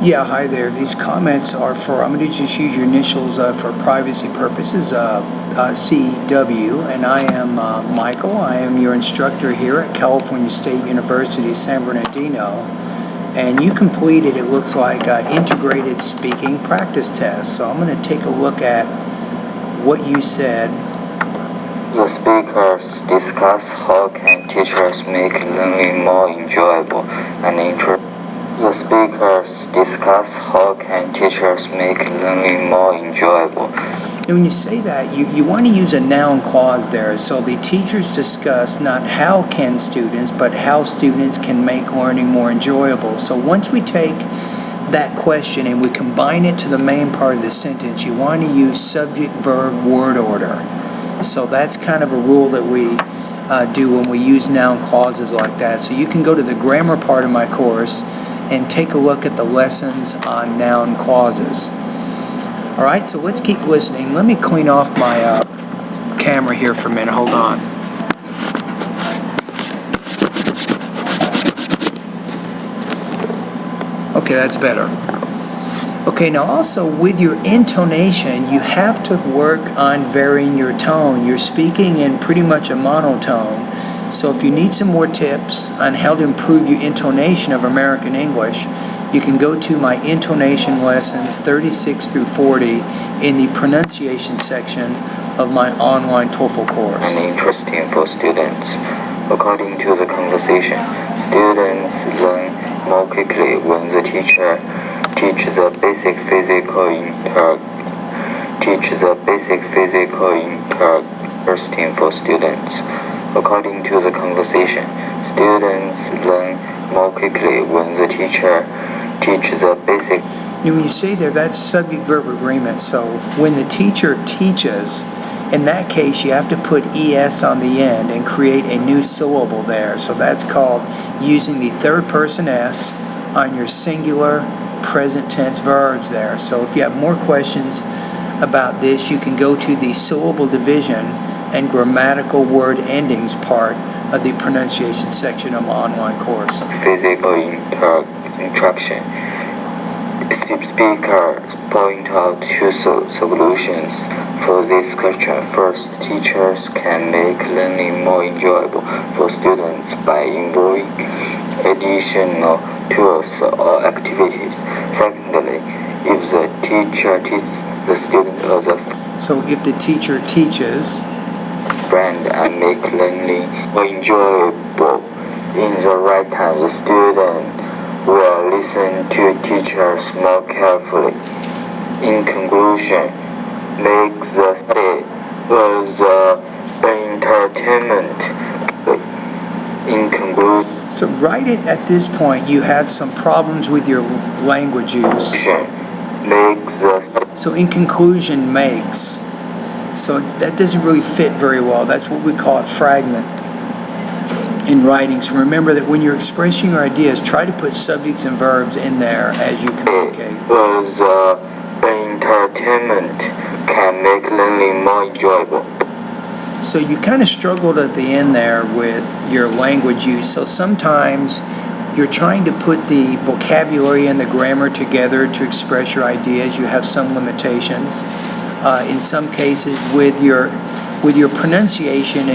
Yeah, hi there. These comments are for, I'm going to just use your initials for privacy purposes, CW, and I am Michael. I am your instructor here at California State University, San Bernardino. And you completed, it looks like, integrated speaking practice test. So I'm going to take a look at what you said. The speakers discuss how can teachers make learning more enjoyable and interesting. The speakers discuss how can teachers make learning more enjoyable. And when you say that, you want to use a noun clause there. So the teachers discuss not how can students, but how students can make learning more enjoyable. So once we take that question and we combine it to the main part of the sentence, you want to use subject, verb, word order. So that's kind of a rule that we do when we use noun clauses like that. So you can go to the grammar part of my course and take a look at the lessons on noun clauses. All right, so let's keep listening. Let me clean off my camera here for a minute. Hold on. Okay, that's better. Okay, now also with your intonation, you have to work on varying your tone. You're speaking in pretty much a monotone. So if you need some more tips on how to improve your intonation of American English, you can go to my intonation lessons 36 through 40 in the pronunciation section of my online TOEFL course. And interesting for students. According to the conversation, students learn more quickly when the teacher teaches the basic physical interesting for students. According to the conversation, students learn more quickly when the teacher teaches the basic. And when you say there, that's subject-verb agreement. So when the teacher teaches, in that case, you have to put ES on the end and create a new syllable there. So that's called using the third person S on your singular present tense verbs there. So if you have more questions about this, you can go to the syllable division and grammatical word endings part of the pronunciation section of my online course. Physical interaction. Speakers point out two solutions for this question. First, teachers can make learning more enjoyable for students by involving additional tools or activities. Secondly, if the teacher teaches the student So if the teacher teaches brand and make learning more enjoyable in the right time, the student will listen to teachers more carefully. In conclusion, make the study as entertainment. In conclusion, so right at this point, you had some problems with your language use. Makes the study. So in conclusion, makes. So that doesn't really fit very well. That's what we call a fragment in writing. So remember that when you're expressing your ideas, try to put subjects and verbs in there as you communicate. As entertainment can make learning more enjoyable. So you kind of struggled at the end there with your language use. So sometimes you're trying to put the vocabulary and the grammar together to express your ideas. You have some limitations. In some cases, with your pronunciation,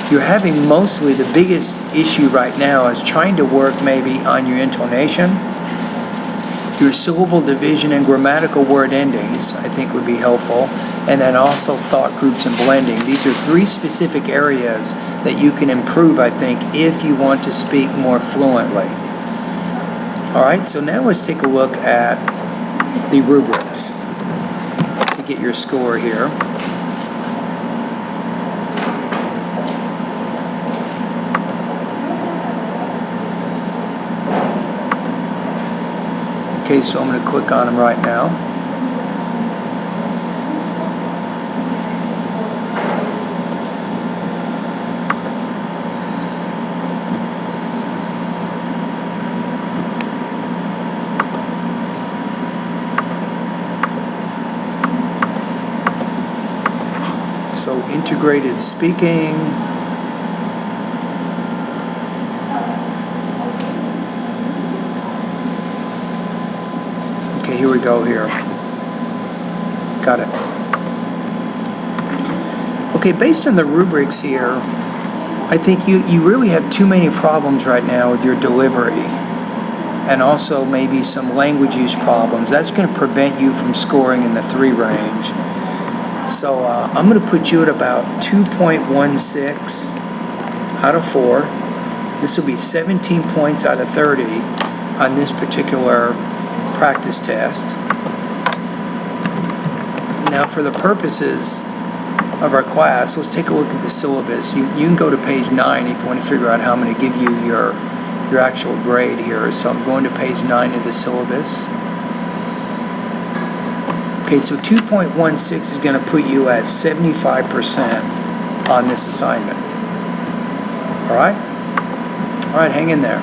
you're having mostly the biggest issue right now is trying to work maybe on your intonation. Your syllable division and grammatical word endings, I think, would be helpful. And then also thought groups and blending. These are three specific areas that you can improve, I think, if you want to speak more fluently. All right, so now let's take a look at the rubrics to get your score here. Okay, so I'm going to click on them right now. So integrated speaking. here we go here. Got it. Okay, based on the rubrics here, I think you really have too many problems right now with your delivery, and also maybe some language use problems. That's going to prevent you from scoring in the 3 range. So I'm going to put you at about 2.16 out of 4. This will be 17 points out of 30 on this particular practice test. Now, for the purposes of our class, let's take a look at the syllabus. You can go to page 9 if you want to figure out how I'm going to give you your actual grade here. So I'm going to page 9 of the syllabus. Okay, so 2.16 is going to put you at 75% on this assignment. All right? All right, hang in there.